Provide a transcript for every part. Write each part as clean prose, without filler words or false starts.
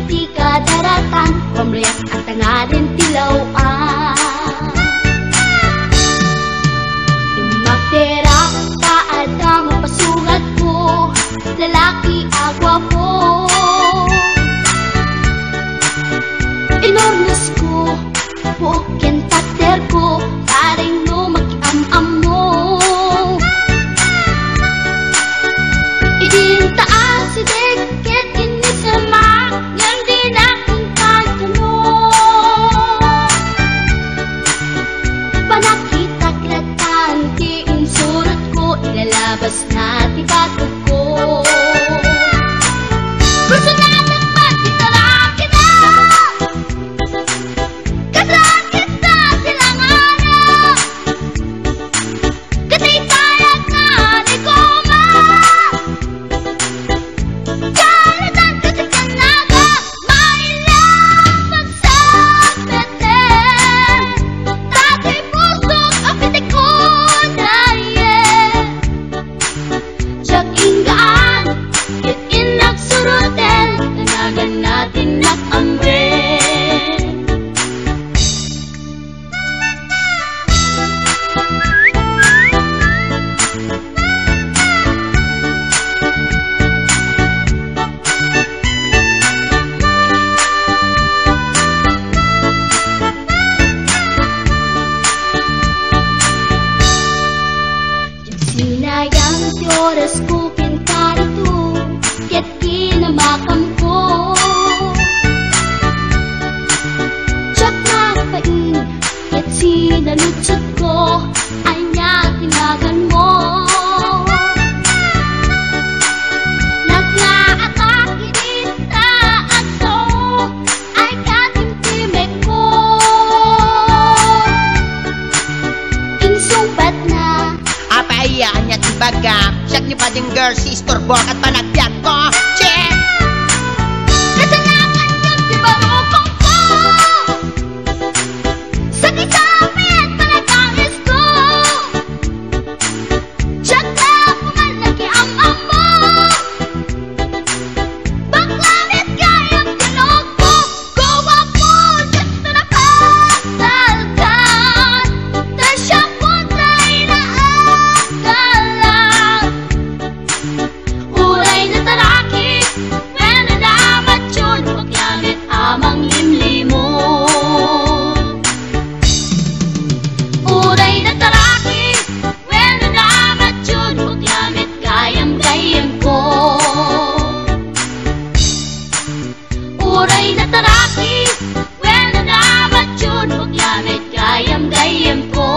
di kadaratan, pamlayak at tangarin tilawaan. Imaktera paada mapasugat ko, lalaki agwa po. Inornas ko, buokin tater ko, paring no mag-am-am mo. Idintaan si Deket inisama, yang di nakingkan mo. Panakita kratan, di insurot ko, ilalabas na tibatog ko. Gusto natin magkitalang kita, kasaan kita silanganan, katitayag na di koma. Kalitan kasi kanaga, mailang magsabeten, tatay pusok apitik ko dayen. Siyak inggaan, kit inagsuruten, tanagan natin nakamre. Sinayang ti oras ko pintarito, ket kinamakam ko. Tsak na pain, ket sinalutsot ko, anya tinagan mo. Naglaatake dita ato, ay katimtimek ko. Insumbat na Paiyaan niya tibaga, siyak ni bading girl, sister bok at panagbiat ko. Check! kasanakan yun di barukong ko, sa kisapit panagangis ko. Siyak na pumal nakiamam mo, baklanit kayang tinog ko. Gawa po siyak na nakasalkan, ta siya po tayo naagalan. Uray na taraki, when nadamat yun, paglamit amang limlimo. Uray na taraki, when nadamat yun, paglamit gayam-gayam ko. Uray na taraki, when nadamat yun, paglamit gayam-gayam ko.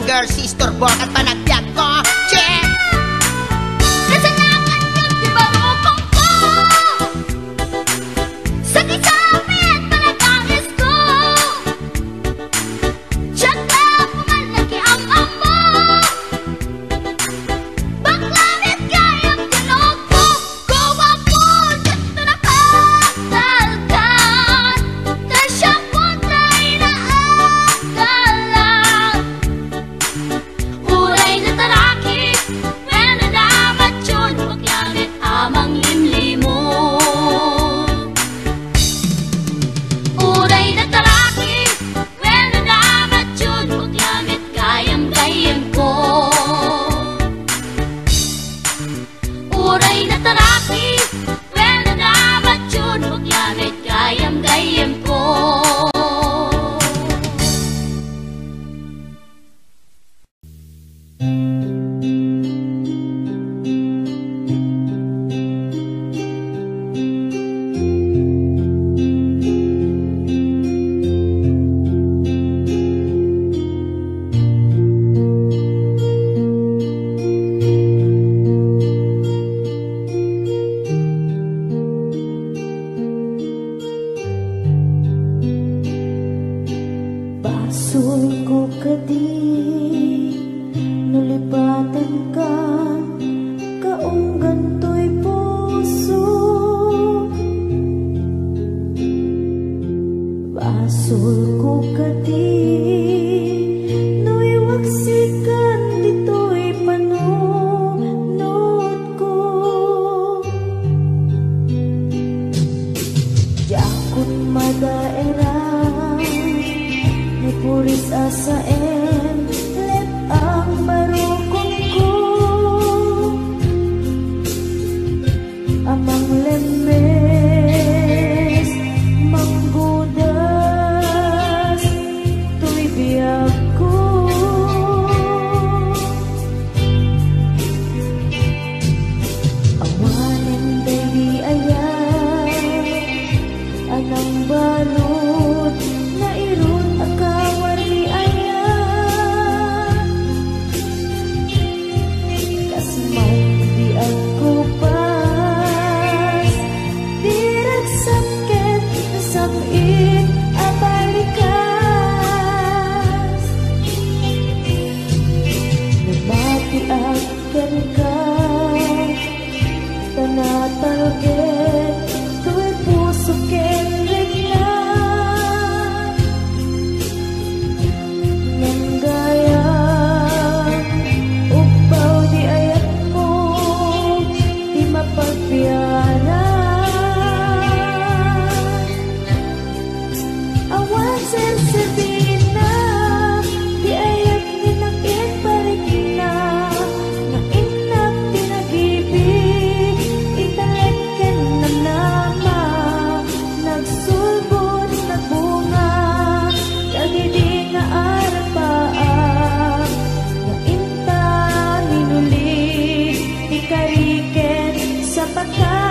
girl, sister, bok at panagbiag ko. Check! Kasalanan yung di marupong ko. Sakit sa amin, panagangis ko. Tiyak na pumalaki ang amo. Baklanit kayang tinog ko. Gawa po, dito nakatalkan. Tasya po tayo na akalan. Uray na taraki, when nadamat yun, huwag langit amang limlimo. Uray na taraki, when nadamat yun, huwag langit gayam-gayam ko. Uray na taraki, when nadamat yun, huwag langit gayam-gayam ko. Basul ko kadi nulipatan ka kaong ganto'y puso. Basul ko kadi nuiwaksikan dito'y panunod ko. Yakot madaera puris asaen let ang barukong ko. Amang lemes manggudas tuy biyag ko. Awanin day ayan anang balot na irun akawari ayan. Kasmay di ako pas dirag sakit nasamit abalikas. Nabati akan ka tanatalget tuwa'y puso kenrig na. Nang gaya upaw di ayat mo di mapagpiyara. Awan sensitin na di ayat ninakit balik na. Na inak tinagibig italeken na nama. Nagsulbot na bunga dagidi nga arapaan. Na inta minuli ikariken sa pagka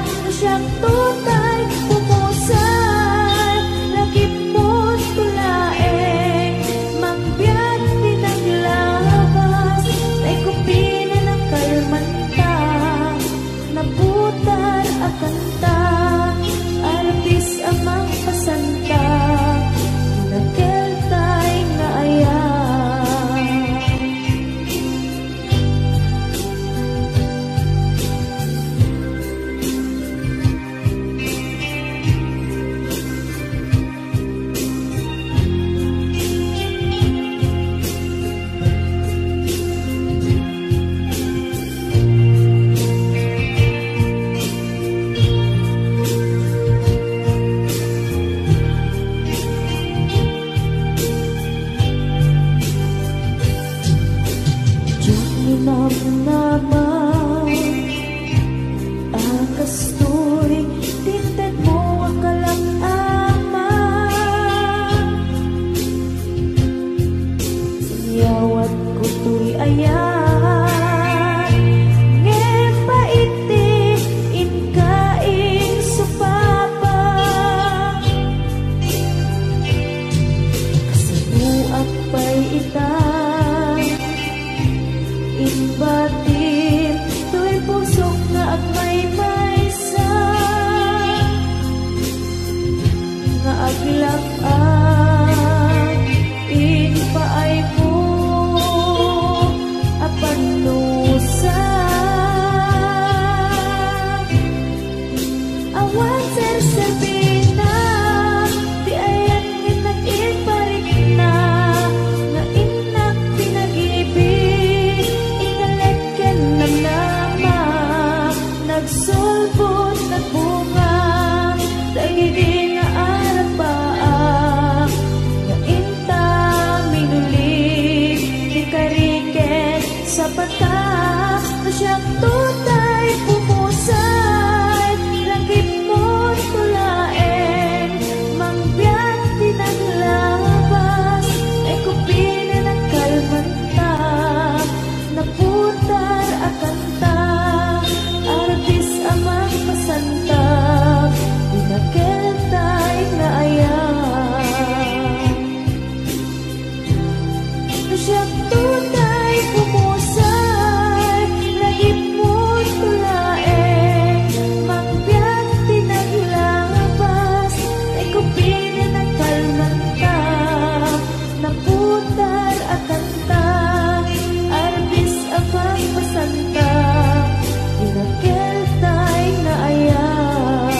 na siyang tutay pumusan. Lagi mo't tulaeng magbiyak tinaglabas. Na'y kupina ng kalmanta nabutan akanta. Arapis amang pasanta nagkeltay nga ayan. Diyak minamnaman akastoy tinted mo ang kalak-ama. Siyawat ko tuy ayan ngepaiti inkaing supapa. Kasabuak pa'y ita hilak-an ini pa ay po apan nusa awan sersabina di ayan nag-iparik na nga inak pinag-ibig italeken na nama nagsulbot nagbunga dagiti nga arapaa nga inta minulig di kariket sa patak na siyang tutay pumusay langit mo tulaen mangbiyak pinaglabas ay kupina ng kalmanta naputar akanta artis amang masantag dinaketay na ayan na siyang tunay pumusay lagip mo tulaen mangbiyak pinaglabas ay kupina ng kalmanta naputar akanta artis amang masantag dinaketay na ayan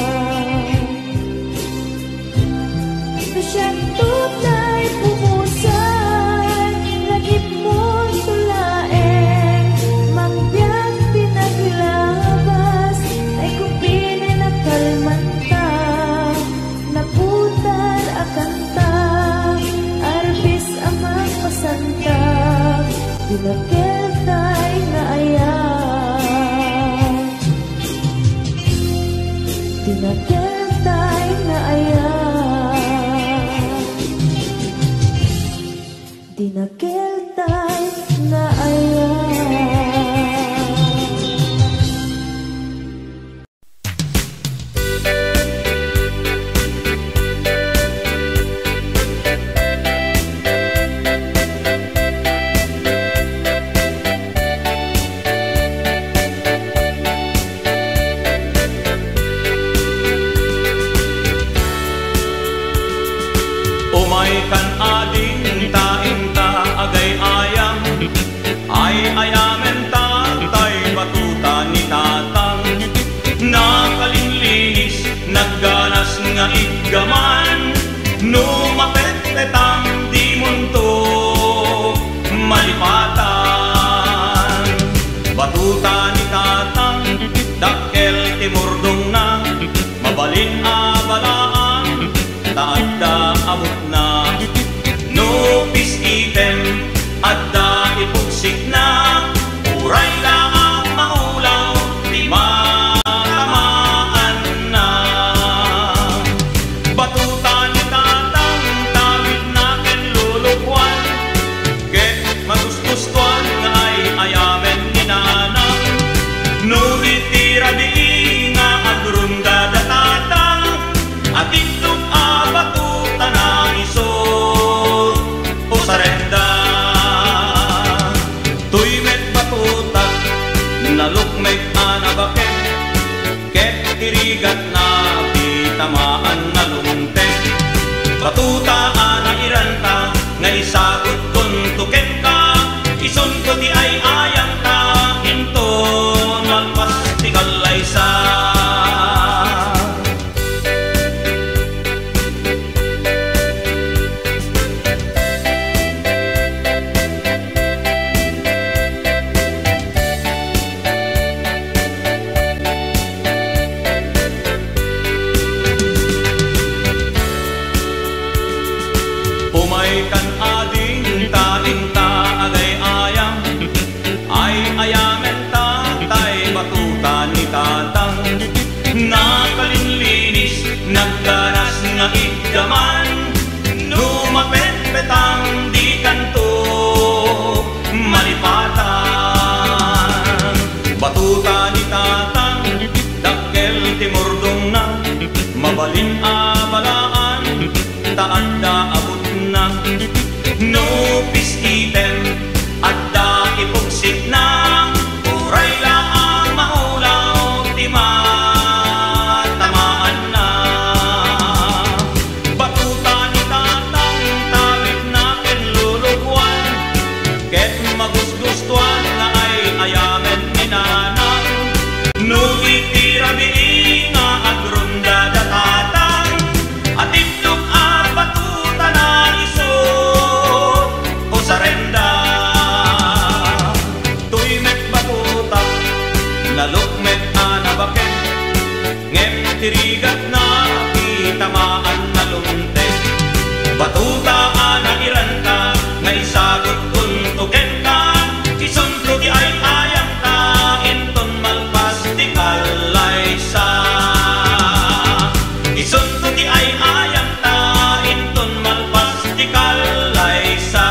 na siyang tunay pumusay lagip mo tulaen mangbiyak pinaglabas ay kupina ng kalmanta naputar akanta arbis amang masanta dinaketay na ayan dinaketay na ayan dinaketay na ayan Umay kan ading tainta agay ayam ay ayamen tatay batuta ni tatang nakalinlinis nagganas nga iggaman numapetpetang di munto malipatan batuta ni tatang dakkel timurdong na mabalin abalaan taadda amot na nupis item adda ipugsik na uray laang maulaw di matamaan na batuta ni tatang tawid na ken lulukwan ket magusgustuan nga ay ayamen ni nana no itira di nga agrunda da tatang at itlog batuta na iso o sarenda tuy met batuta nalukmek anabaken ket tirigat na pitamaan na lumtek batuta ana iranta nga isagot kuntuken ka ison ko di ay ayang ka into malpas ti kalaysa Umay kan ading tainta agay ayam nalukmet anabaken, ngem tirigat na itamaan nalunte. Batuta ana iranta, ngay sagot kuntuken ka, isunto di ay ayam ka, inton malpas di kalaysa. Isunto di ay ayam ka, inton malpas di kalaysa.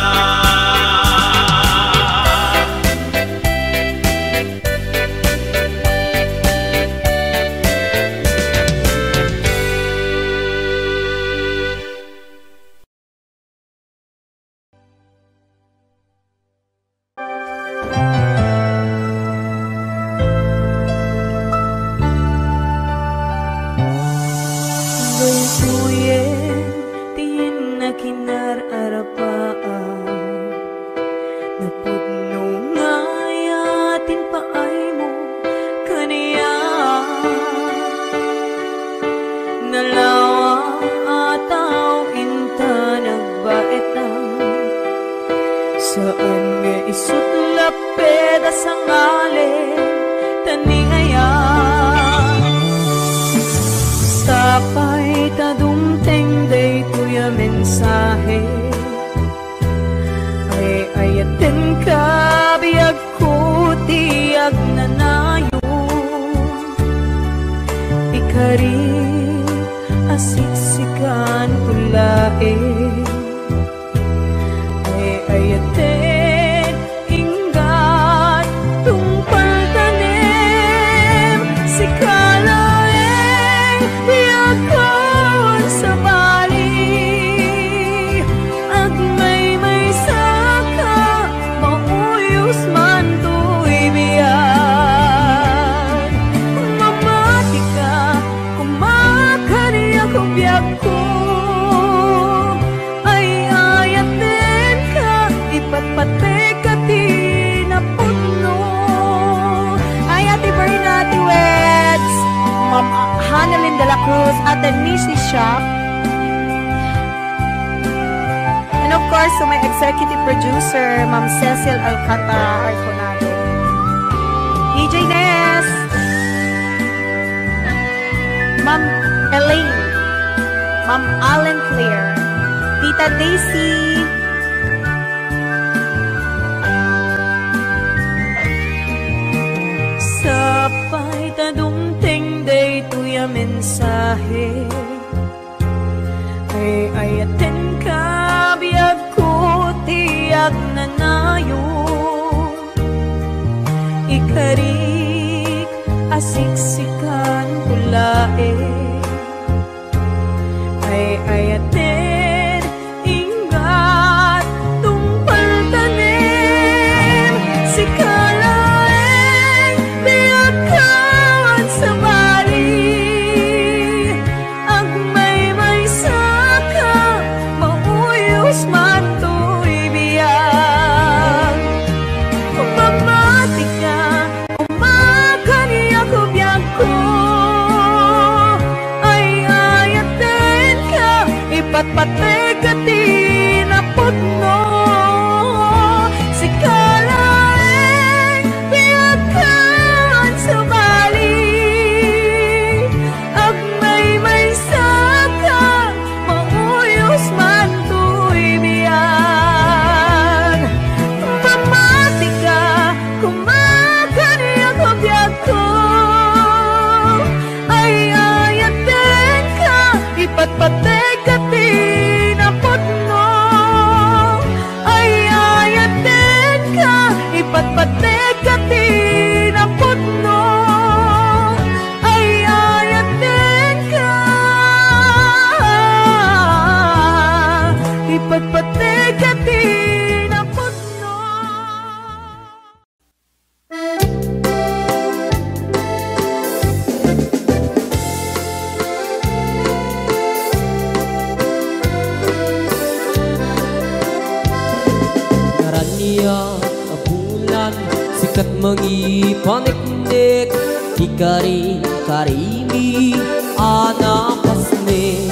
Sikat mangipaniknik Ikari-karimi Anapasnik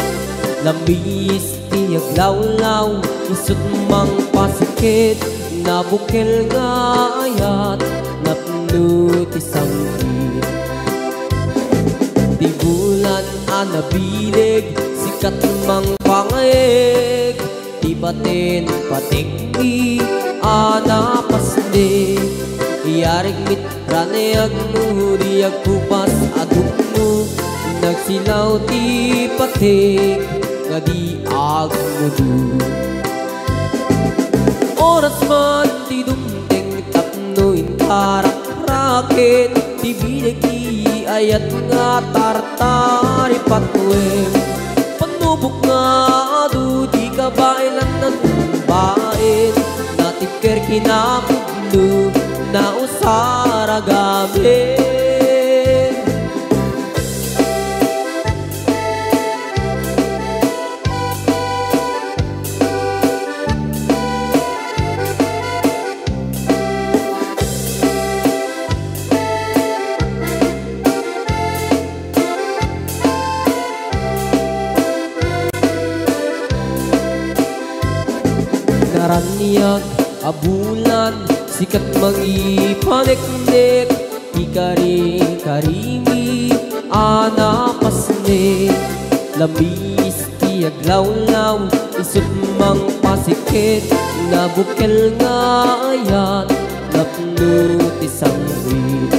Lamis tiyag lawlaw Isut mang pasikit Nabukil nga ayat Napnu tisangkit nabilig, sikat mang pangayeg, di batin patikmi, anapasde. Iyarig mit ranayag mo, di agkupas aduk mo, nagsilaw ti patik, nga di agmudu. Oras man ti dumteng tapno intarak rakit, ti bilig ti ayat nga tartari patwem. Panubok nga adu di kabailan ng bain, natipker kinakudlo na usara gabi. Naraniag abulan, sikat mangipanek-nek, ikari-karimi, anapasnek. Labis ti aglaw-law, isut mang pasikit, nabukel nga ayan, napno ti sangwit.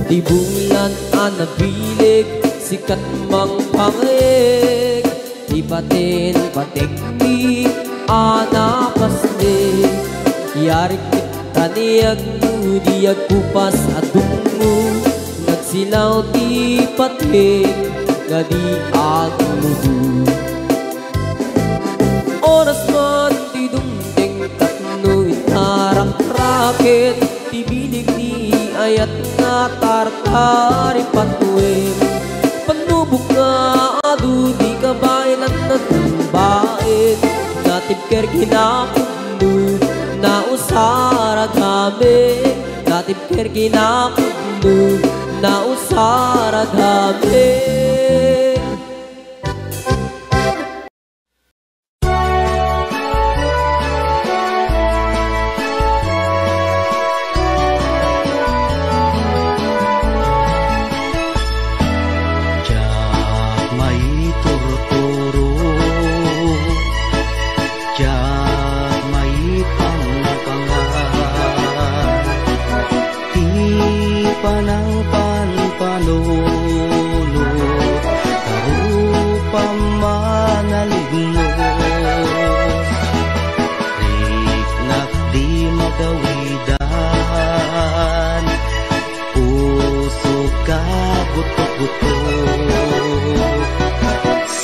Di bulan anabilig, sikat mang pangayeg, di batin patekmi, anapasnek. Yarik taniyag mo, di agkupas adung mo, nagsilaw ti patik, nga di agmudu. Oras man ti dumteng tapno intarak rakit, ti bilig ni ayat nga tartari patwem. Panubok nga adu di kabailan na tumbain, natipker kinakudlo na usara gabi, natipker kinakudlo na usara gabi.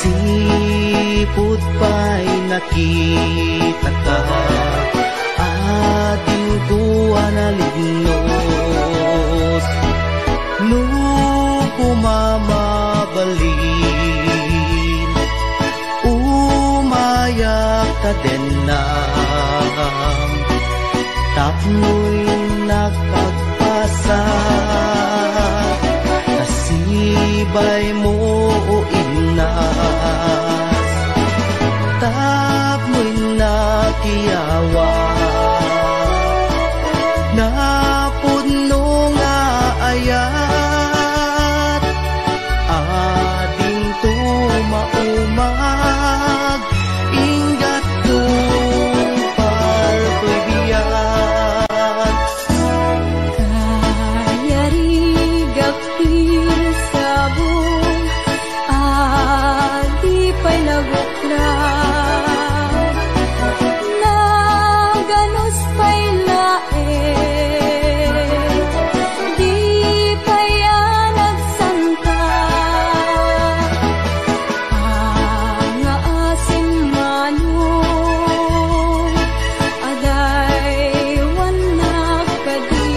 Sipot pa'y nakita ka, ating tuwa na lignos. Nung kumamabalin, umayak ka din na, tapno'y nakagpasa. Nasibay mo o inas, tapno'y nakiyawa, napuno nga ayat, ading tumaumag, ingat tupal ko'y biyan. Kayarigak sabong, adi pa'y naguklay, naganos pa'y lae, di pa'y nagsangka, ang asim manong, aday wanak kadi,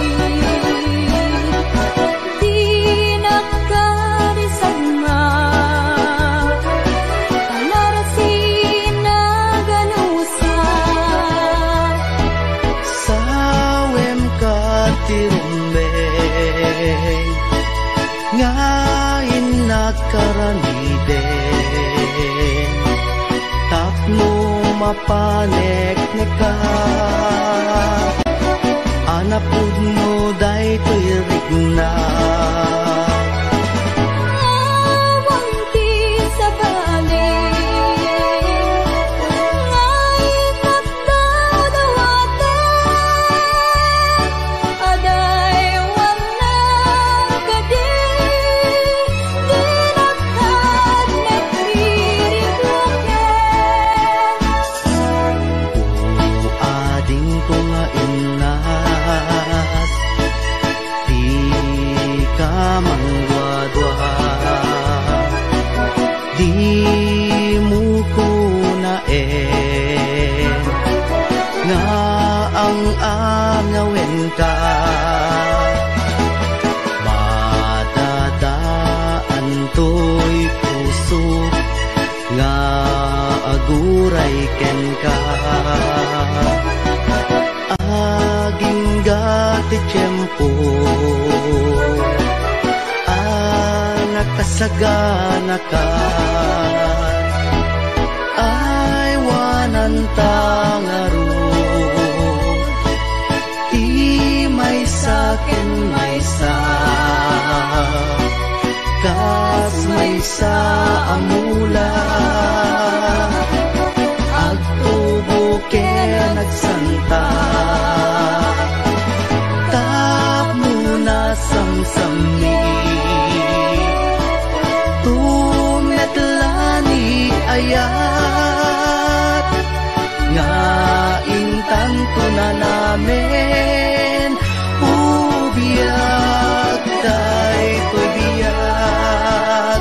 di nakarisagma, tanarasin na ganusa. Sawem ka tirumbeng, ngayon nakaraniden, tapno mapanek ka, anapud mo day to'y rigna. mangwadwa. Di mo ko naen nga ang angawin ka. Madadaan to'y puso nga aguray ken ka. Aging gati tiyempo nakasagana ka. Ay wanan tangaro di may sakin may sa kas may sa amula agtubo ke nagsanta tap muna samsami tumetlani ayat nga intanto na namin ubiyag day to'y biyag.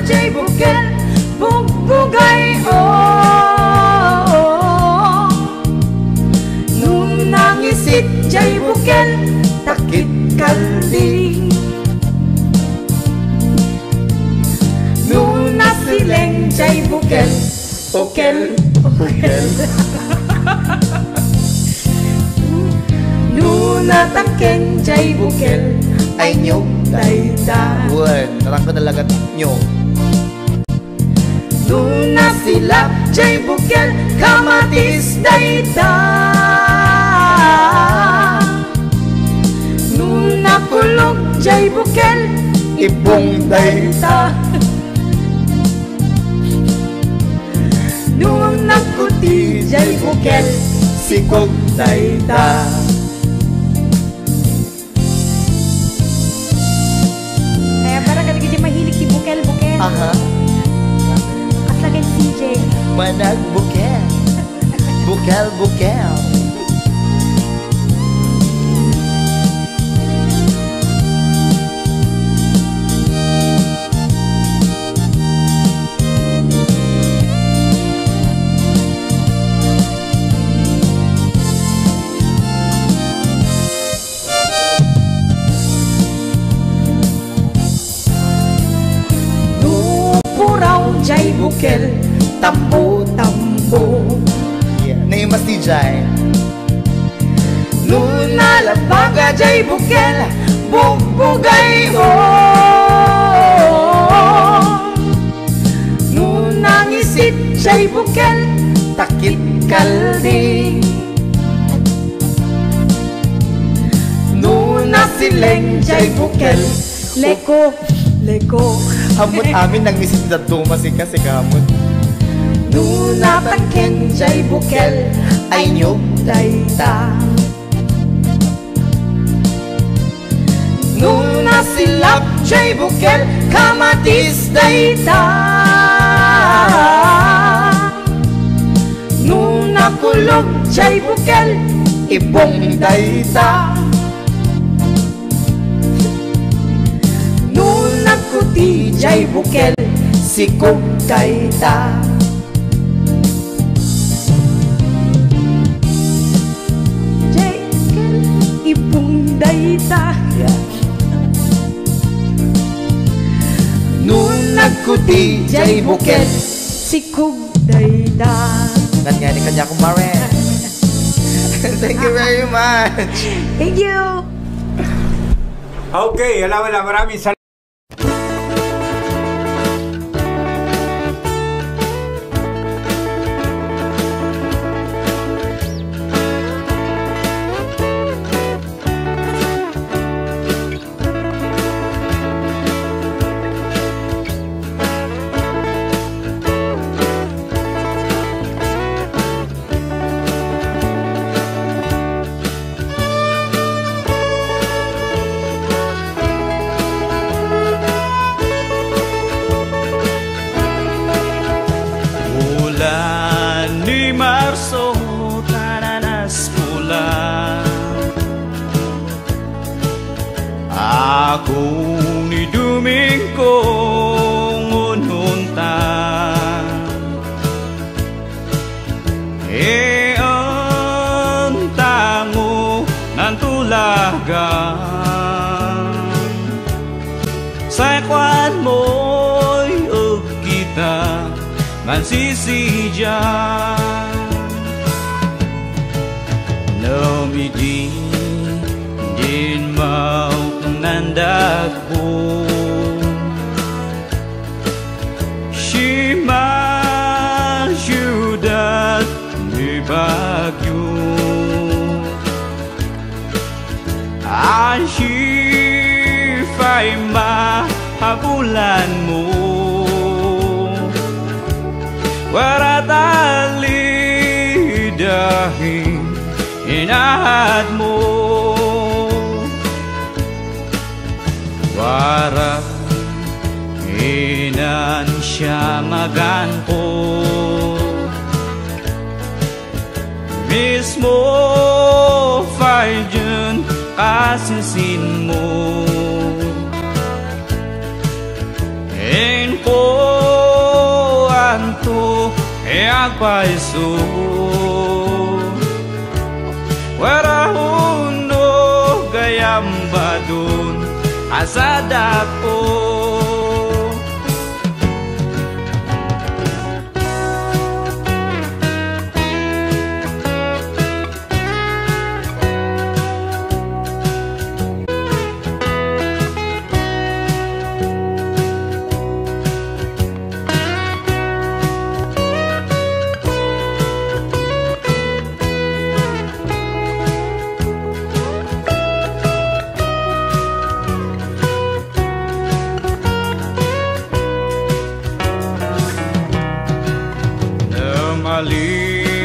Jay Bukel, bugbugay nung nangisit Jay Bukel, takit kaldi. Nung nasileng Jay Bukel, Bukel, Bukel. Nung natangken Jay Bukel, ay nyog dayda. Word, tarang ko talaga nyo. Nung nasilap Jay Bukel, kamatis dayda. Nung nakulog Jay Bukel, ipong dayda. Nung nakuti Jay Bukel, sikog dayda. Kaya para kadagi di mahilig si Bukel. Aha. Kaslagan CJ. Manag bukel. Bukel, bukel. Jay Bukel, tambo-tambo. Yeah, name mas DJ. Nung nalabaga Jay Bukel, bugbugay nung nangisit Jay Bukel, takit kaldi. Nung nasileng Jay Bukel, leko, leko. Hamot amin nangisit na tumasika si kamot. Nung natangken Jay Bukel, ay nyog dayda. Nung nasilap Jay Bukel, kamatis dayda. Nung nakulog Jay Bukel, ipong dayda. Nung nakuti Jay Bukel, sikog dayda. Jay Bukel, ipong dayda. Yeah. Nung nagkuti Jay Bukel, sikog dayda. Ganyan ni kanya kumare. Thank you very much. Thank you. Okay, wala, maraming salamat. mansisijan. Lumidi din mau nandagbo Shima syudat di bagyo Ashifay mahabulan mo Waratali dahil inahad mo Wara inan siya maganpo Mismo fayjun kasisin mo Enko anto agpaiso Warahuno gayambadun asadapo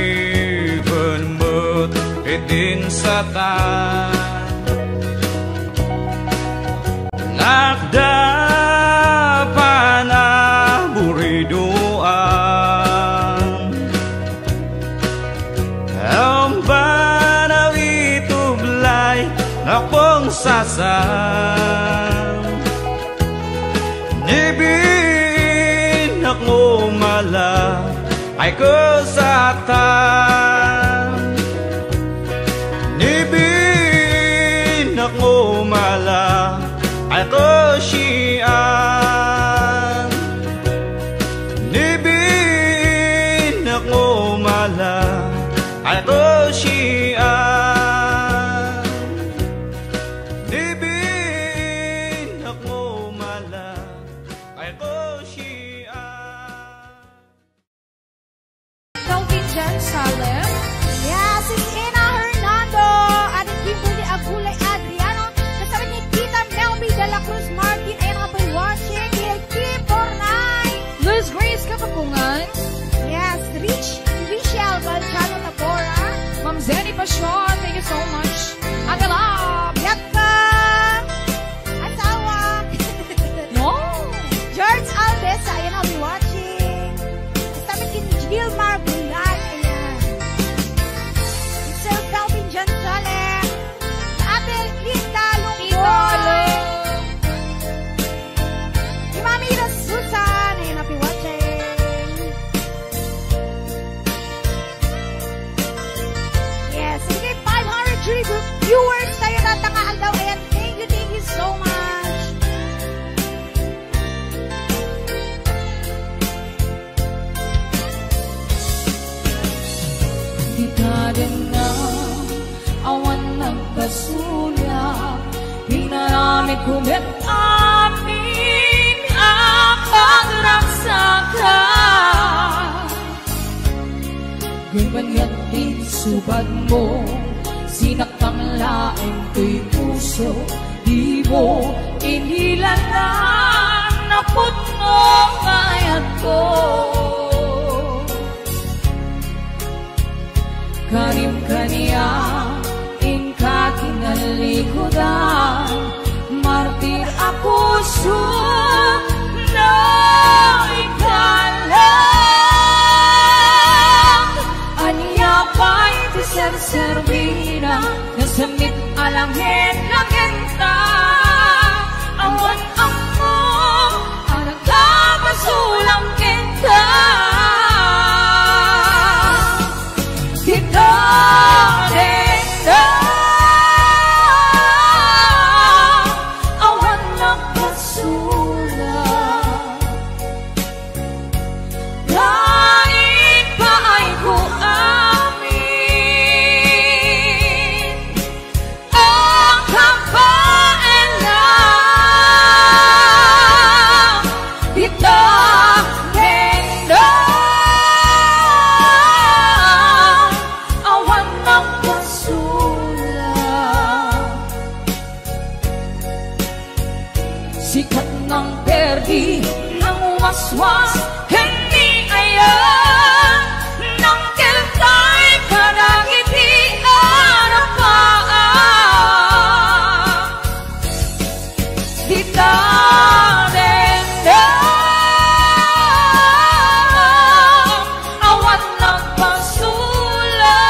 Maliban mo't itin sa tan Nakdapan na buriduan Ang banaw itublay Nakpong sasan Nibin ako malang ay kesatan Nibin ako malah ay kesian Nibin ako malah ay kesian Nibin ako malah ay kesian Jan Salem. Yes, it's Ina Hernando. At Kimberly Agulay Adriano. Kasama ni Tita Melby de la Cruz Martin. Ayan nga po'y watching. Kim Bornay. Luz Grace Kapakungan. Yes, Richelle Valchano Tabora. Ma'am Zenny Pasyon. Thank you so much. Agalab. Yakka. Asawa. No. George Aldesa. Ayan nga po'y watching. Kasama ni Gilmar Bulan. Viewers tayo natangaan daw. Ayan, thank you so much. Di ka din na awan nagkasulya Pinarami kumit amin ang pagragsakan Ganyan din subad mo Sinaktang laing ko'y puso Di mo inilanan Napot mo kayat ko Karim kaniya Inka kinalikodan Martir ako na ikalang Aniya pa'y tiserservira Nasamit alangin langin ta Awan ako waswas hindi ayan nang kiltay kadagiti arapaan dita denda awan nagpasula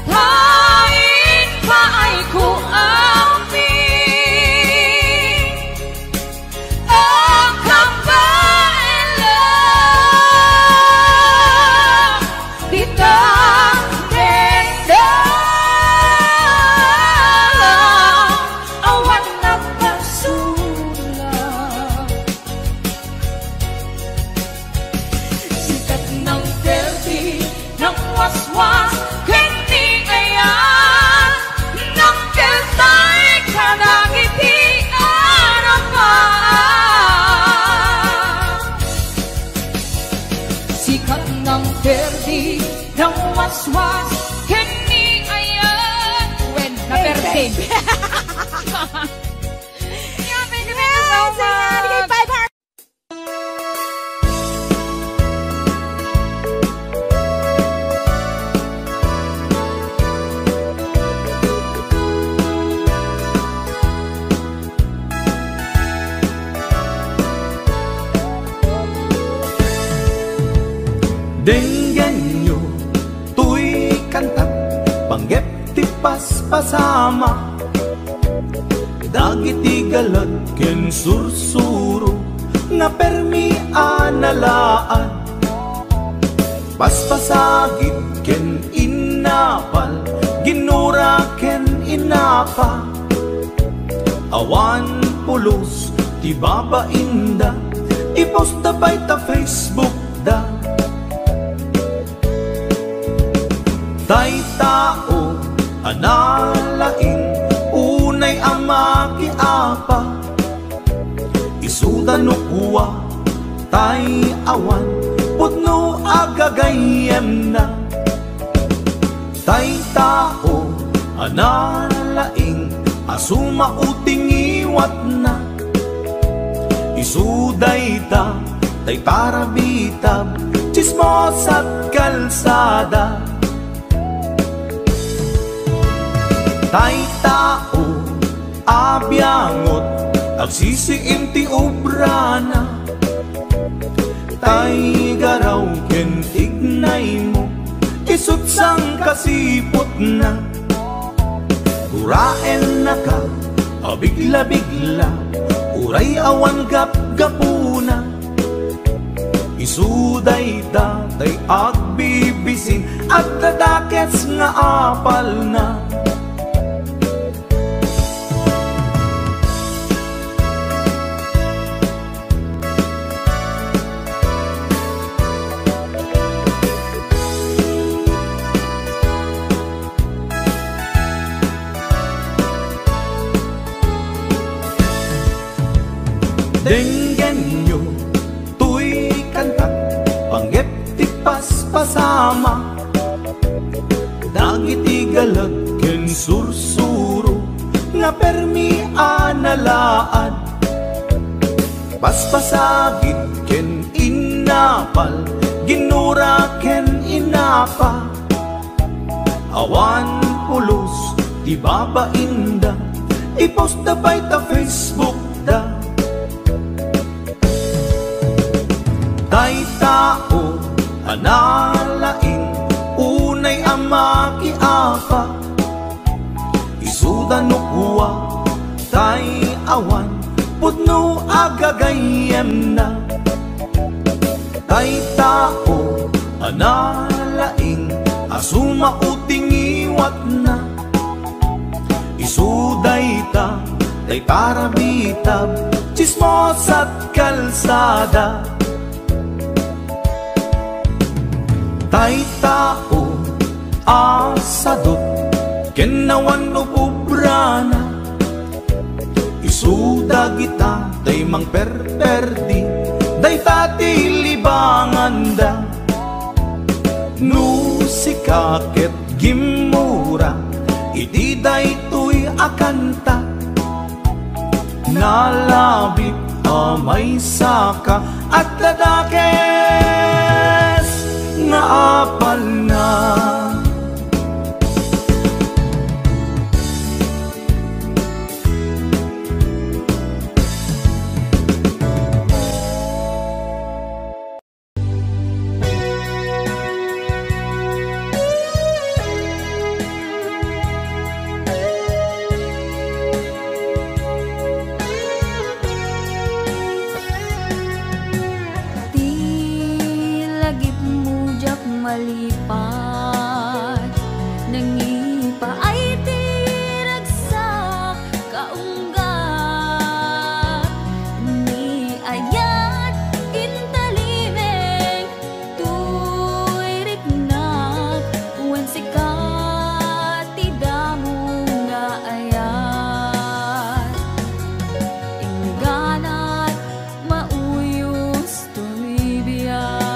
hain pa ay kuami ang kabaila dita denda awan nagpasula sikat ng terdi ng waswas hindi ayan ng keltay kadagiti arapaan sikat ng terdi ng waswas hindi ayan when na perdi yeah, thank you so much. Denggan nyo, tuy kantat, panggep ti paspasama. Dagiti galad ken sursuro, nga permi analaan. Paspasagid ken inapal, ginura ken inapa. Awan pulos, ti babainda, ipost da bay ta Facebook da. Tay tao, analaing, unay ang makiapa. Isuda no kuwa, tay awan, putno agagayem na. Tay tao, analaing, asuma uting iwat na. Isuday ta, tay parabitab, chismos at kalsada. Tay tao, abyangot, agsisiim ti obrana. Tay garaw ken tignay mo, isut sang kasipot na. Uraen na ka, abigla-bigla, uray awan gap-gapuna. Isuday tatay agbibisin, at dadakets nga apal na. Denggan nyo, tuy kantat, panggep ti paspasama. Dagiti galad ken sursuro, nga permi analaan. Paspasagid ken inapal, ginura ken inapa. Awan pulos, ti babainda, ipost da bay ta Facebook da. Tay tao, analaing, unay ang makiapa. Isuda no kuwa, tay awan, putno agagayem na. Tay tao, analaing, asuma uting iwat na. Isuday ta, tay parabitab, chismos at kalsada. Tay tao, asadot, kenawan no pubrana. Isuda kita, tay mang perperdi, day tati libangan da. No sikaket gimura, iti day tuy akanta. Nalabit may saka at dadakes nga apal na. Malipat nangipa ay tiragsak kaunggat ni ayat intalimeng tuirik nak wen sikat tidamu nga ayat ingganat mauyos tuibiyag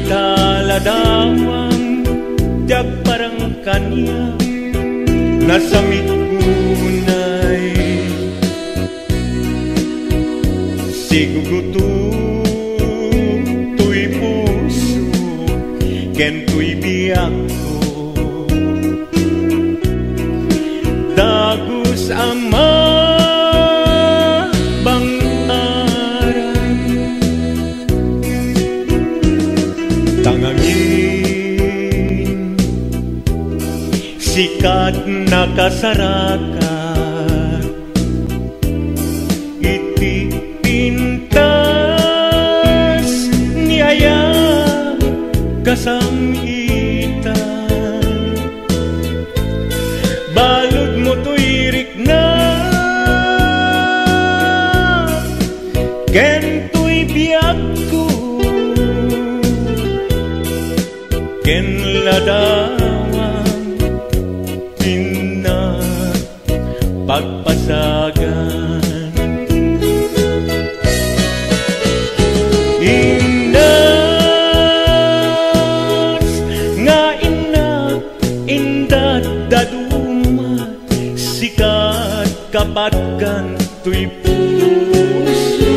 Taladawang tiag parang kanya nasamit kunay sigugutu tuy puso ken tuy biyak ko dagus ama bang aran sikat nakasarakan iti pintas niaya kasamitan balod mo tuirik na ken tuy biyak ko ken ladawang tina pagpasagan indas nga inak indat daduma sikat kapatkan tuy puso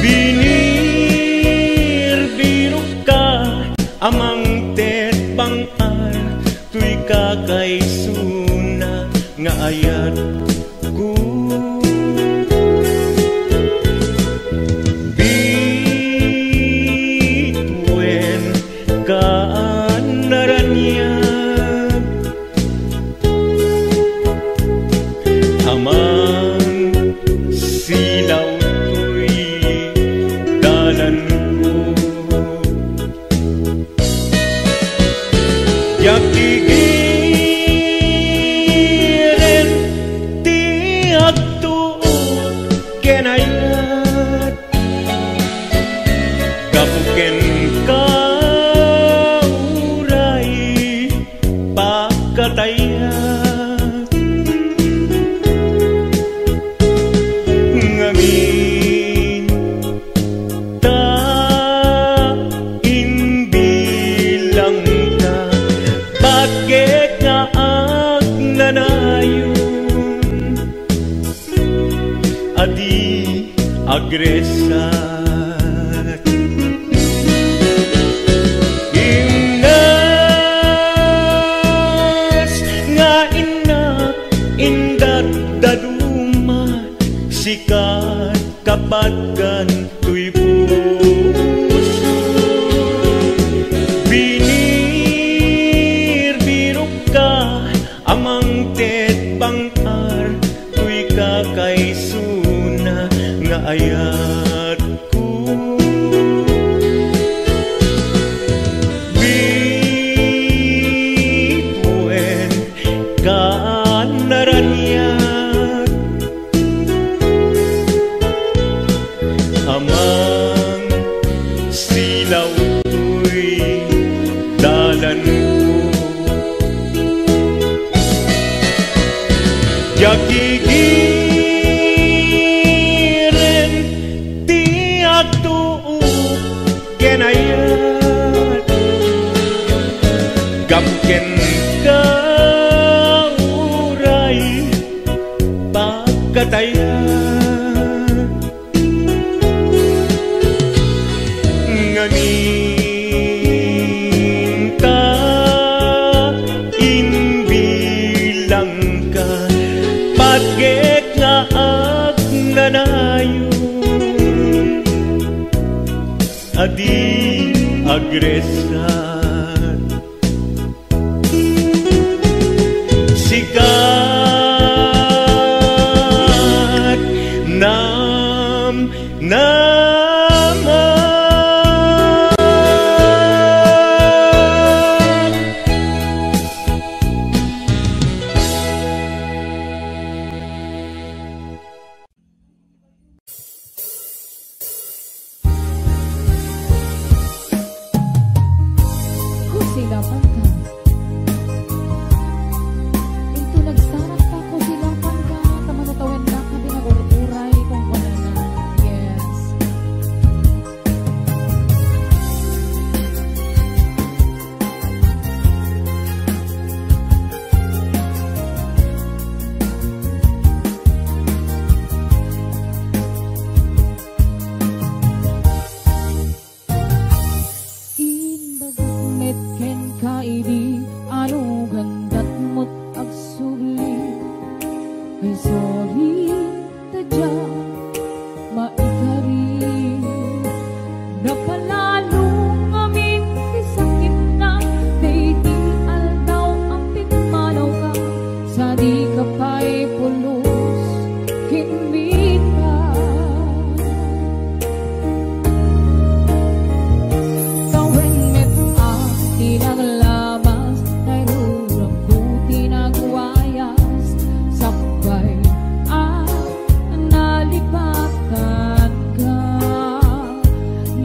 binir birok ka amang tet bangar tuy kakaisuna nga ayat ko bituen kaanaranyag amang silaw tuy dalan ko yakigiren ti agtuot kenayat kapuken ka uray pakatayat ngamin ta inbilang ka bakit nga agnanayon adi agresat imnas nga inak indat daduma sikat kapatkan tuy puso binir birok ka amang tet bangar tuy kakaisuna nga ayat ko bituen kaanaranyag amang silaw tuy dalan ko yakigiren ti agtuot kenayat gamken ka uray pagkatayat ngamin ta inbilang ka patgek nga agnanayon adi agresat sikat naman Silapan ka. Ito nagsarap pa ko silapan ka. Tamanatawin na ka din nag-uray kung wala na. Yes.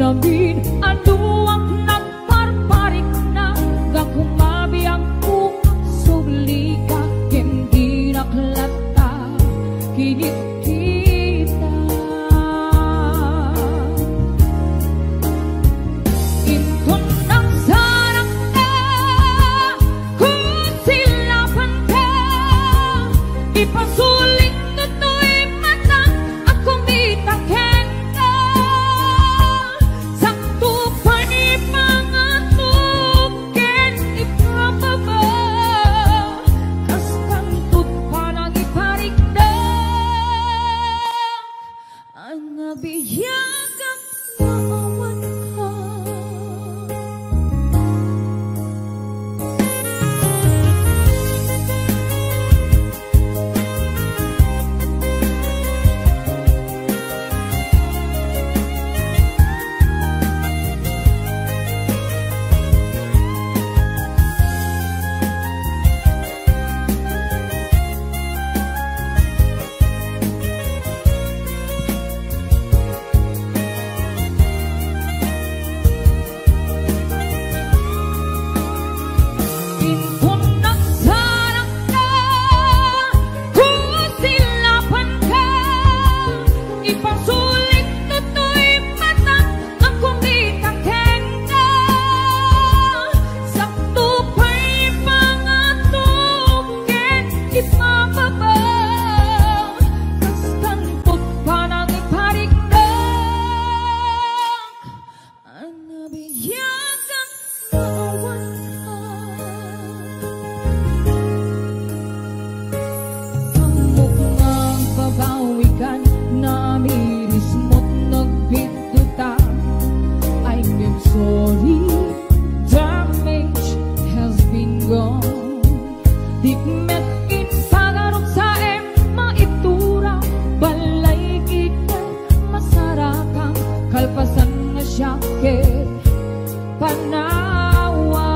lamin aluang nagparparik na gakumabi ang subli ka hindi naklata kinit kita inton ang sarang ka kung silapan ka ipasulit to'y mata at kumitaken ka sakto pa ni mga tuken ipapaba kastang tut pa lang iparigda ang nabiyagang maawan ka inton ang sarang ka kung silapan ka ipasulit to'y mata ang kumitaken ka sakto pa'y mga tuken ipapaba kastang tut pa nang iparigdag ang nabiyagang maawan ang babawikan na miris mo't nagbituta I'm sorry, damage has been gone di met in pagarot sa maitura balay kita masarakang kalpasan nga syakit panawa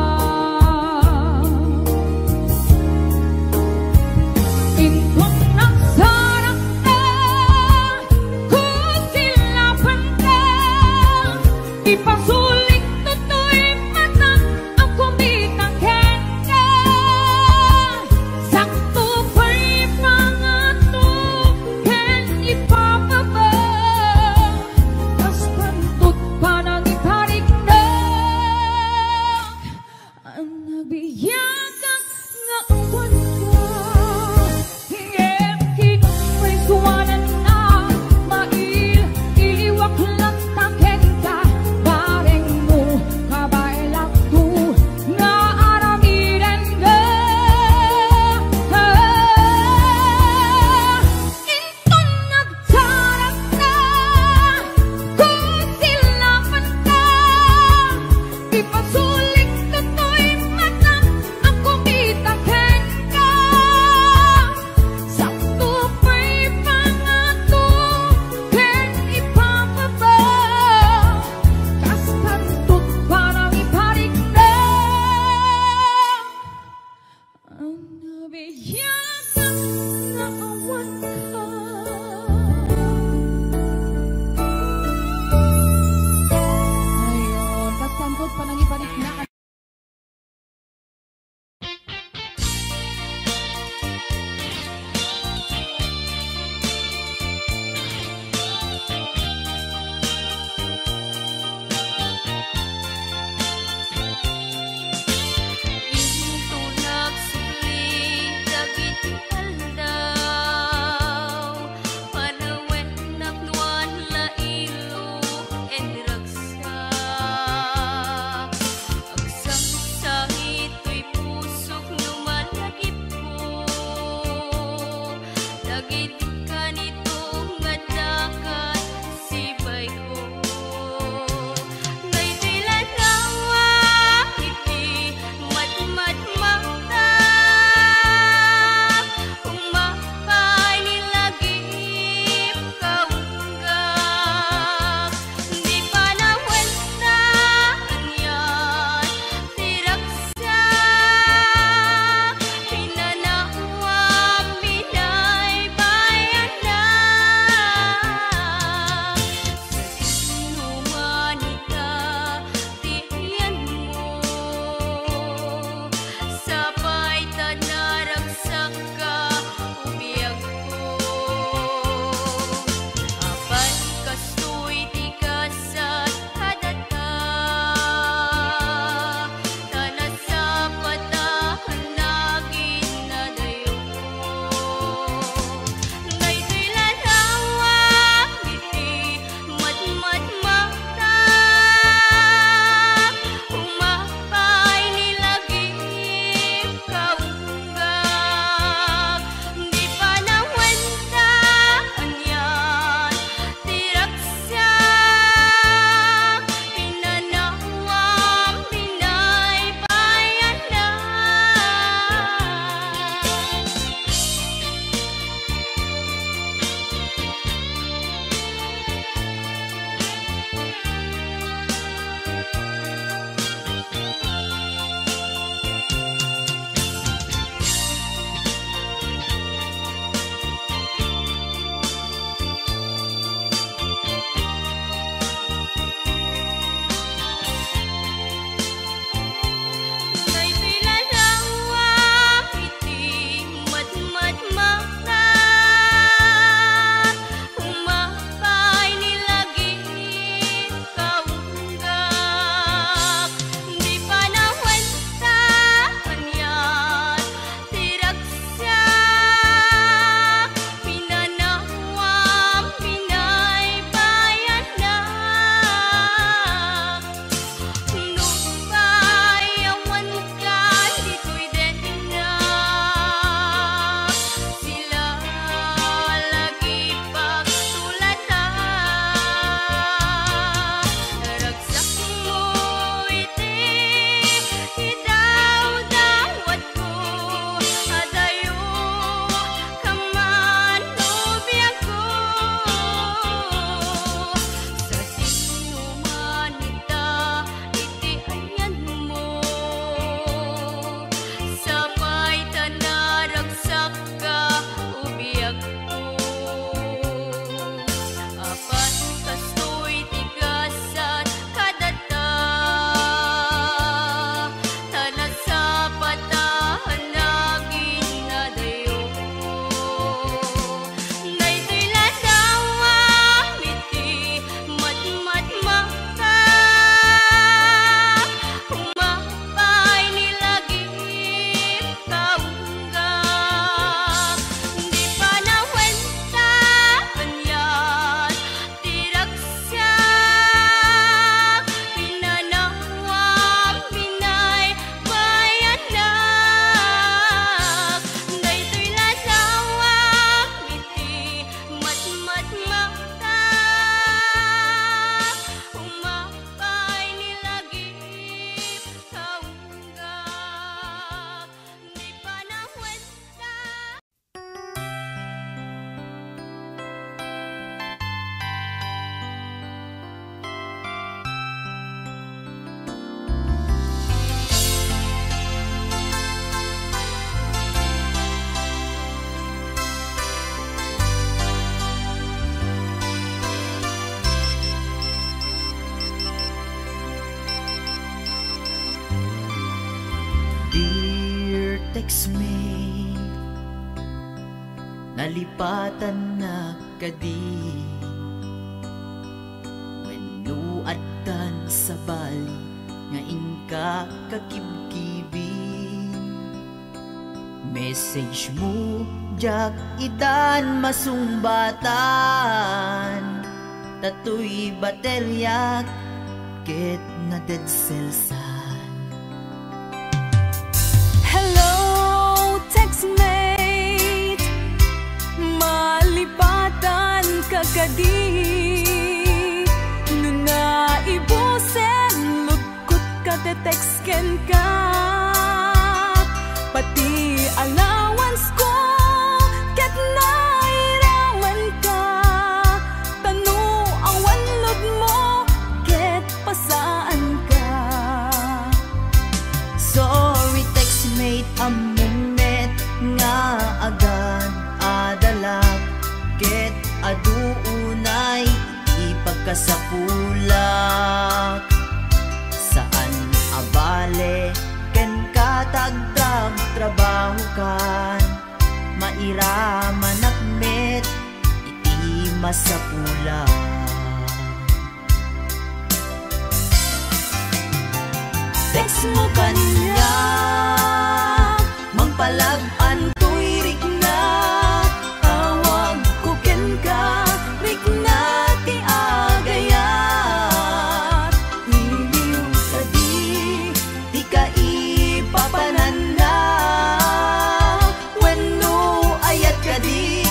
inton ang sarang ka kung silapan ka ipasulit to'y mata ang kumitaken ka sakto pa'y mga tuken ipapaba kastang tut pa nang iparigdag textmate, nalipatan na kadi. When nuadtan sa bali, nga inka kakibkibin. Message mo, jak itan masumbatan, tatoy batelyak, ket na dead celsan. Hello, textmate, malipatan kagadi. Nuna ibusen, lugkot ka te-textken ka. Pati allowance ko, ket nairaman ka. Tanu awan lod mo, ket pasaan ka. Sorry textmate, among net nga agad adalak, ket aduunay ipagkasapulak. Saan abale ken katagtag trabaho kan, mairaman akmet iti masapulak. Text mo kanya, mangpalag-an to'y rik na. Tawag ko ken ka, rik na ti agayat. Iliw ka di ka ipapanan na. Wenno ayat ka di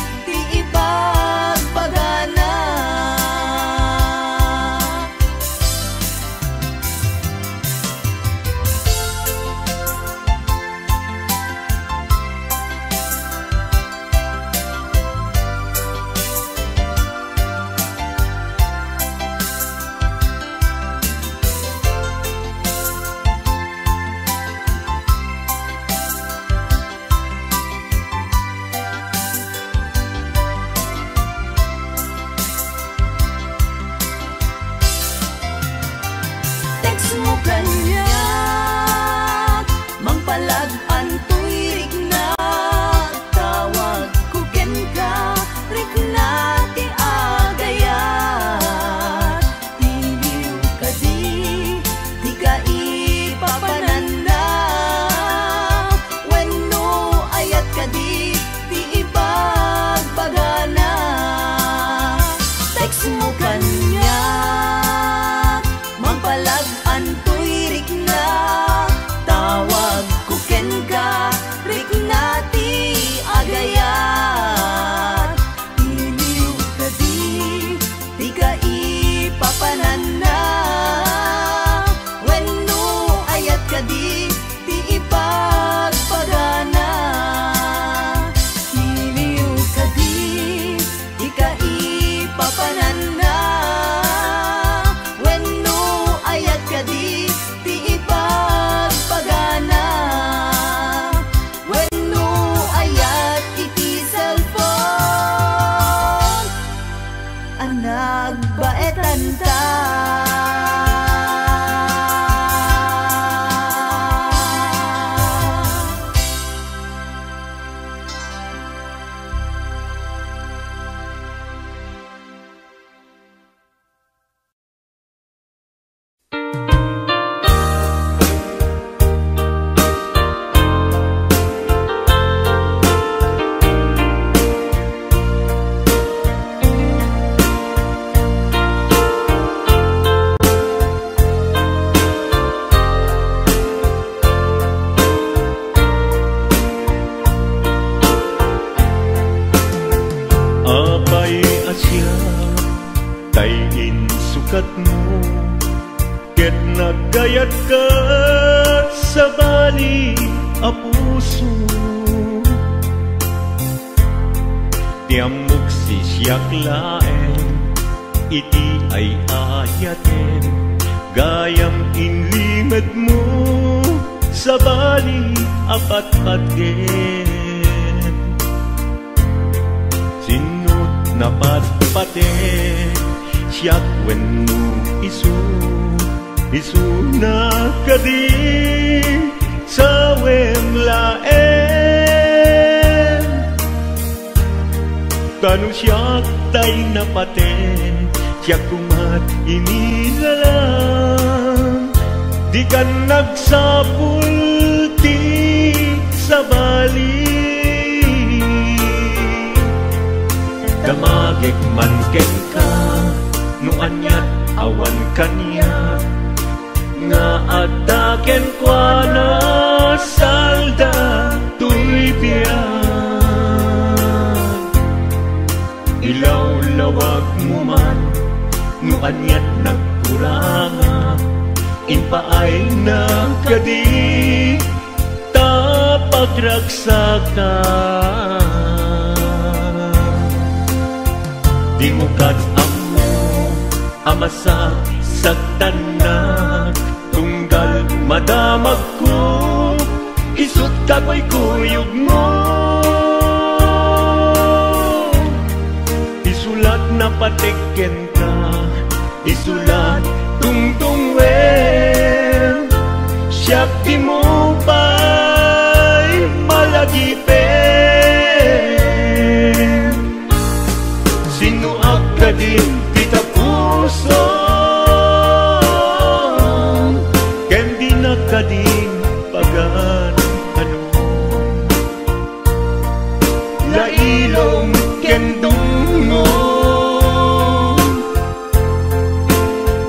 ipagpagana. Text mo kanya, mangpalag-an to'y rik na. Tawag ko ken ka, rik na ti agayat. Iliw ka di ka ipapanan na. Wenno ayat ka di ipagpagana. Text mo kanya, mangpalag-an to'y rik na. Tawag ko ken ka, rik na ti agayat. Iliw ka di ka ipapanan na. Wenno ayat ka di ipagpagana. Iliw ka di ka ipapanan na. Wenno ayat ka di ipagpagana. Wenno ayat iti cellphone, nagbaetan ta. Apay asya, tayin sukat mo, ket nagayat ka sa bali a puso. Tiamok si siyak laen, iti ay ayaten, gayam inlimad mo sa bali apat-patgen. Sinut na patpaten, siyak wenno isu na kadi sa wem laen. Kanu siya tay napaten, siya kumat inilalang. Di ka nagsapul ti sa bali. Damagig man ken ka, no anyat awan kaniya. Nga ataken kwa na salda tuy biyan. Ilaw-lawag mo man, no anyat nagkuranga. Inpaay na kadi tapagragsakan. Di mo kat-amo amasak sagtanak. Tunggal madamag ko, isut kako'y kuyog mo. Isulat na patiken ka, isulat tungtung wen. Siyak di mo ba'y malagipin. Sinuak ka din kita puso, kading pagan ano. Lailong kendungo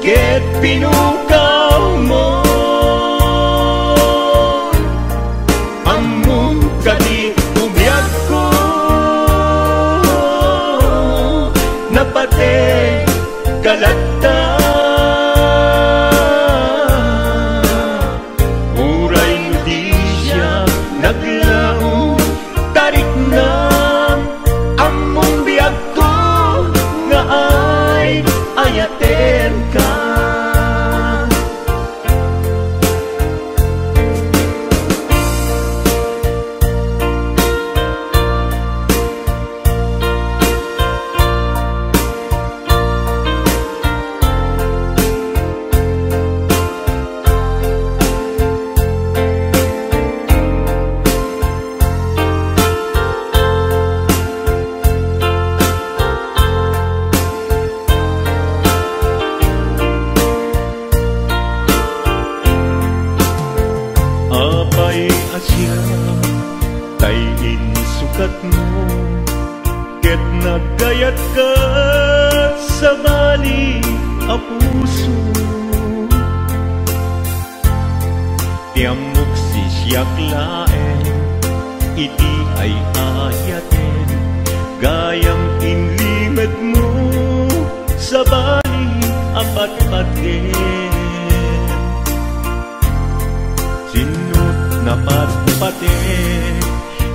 ket pinukaw mo. Among kading umiyag ko napate kalata. Ayaten ka. Apay asya tayin sukat mo, ket nagkayat ka sa bali a puso. Tiamok si siyak laen, iti ay ayaten. Gayang inlimed mo sa bali apat-paten. Sinut na patpate,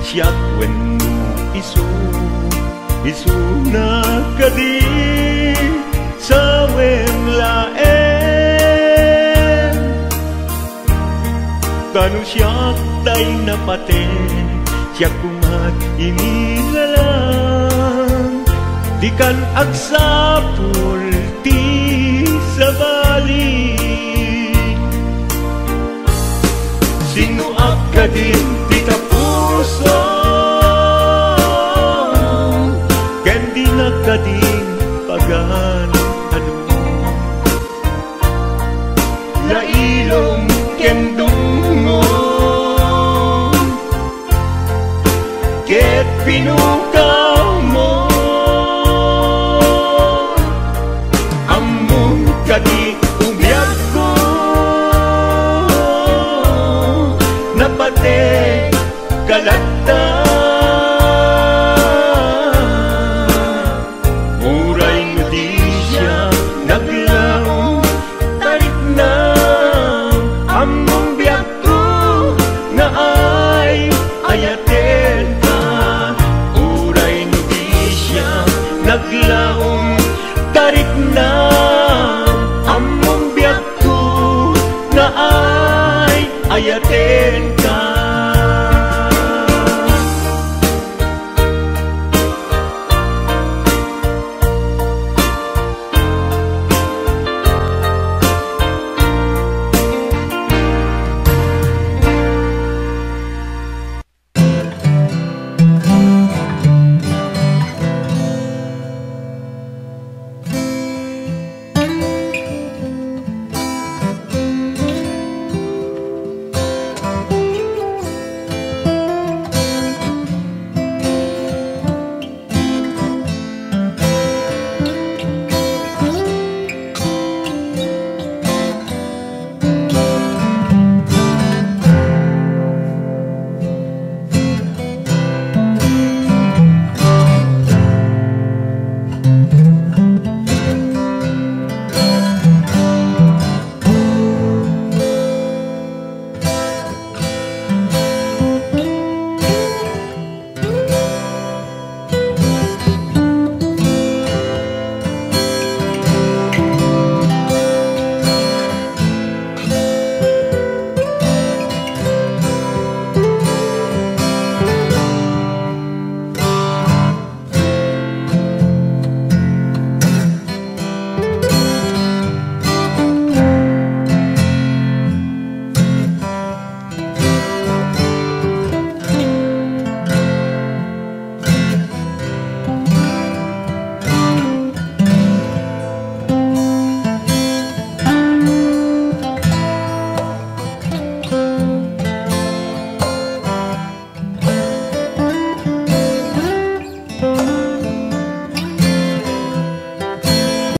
siyak wen mo isu na kadi sa wen laen. Kanu siyak tay napate, siyak kumat inilalang. Di kan agsapul ti sa bali. Sinuak ka din di ka puso, ken di na ka din pagan ano. Lailong ken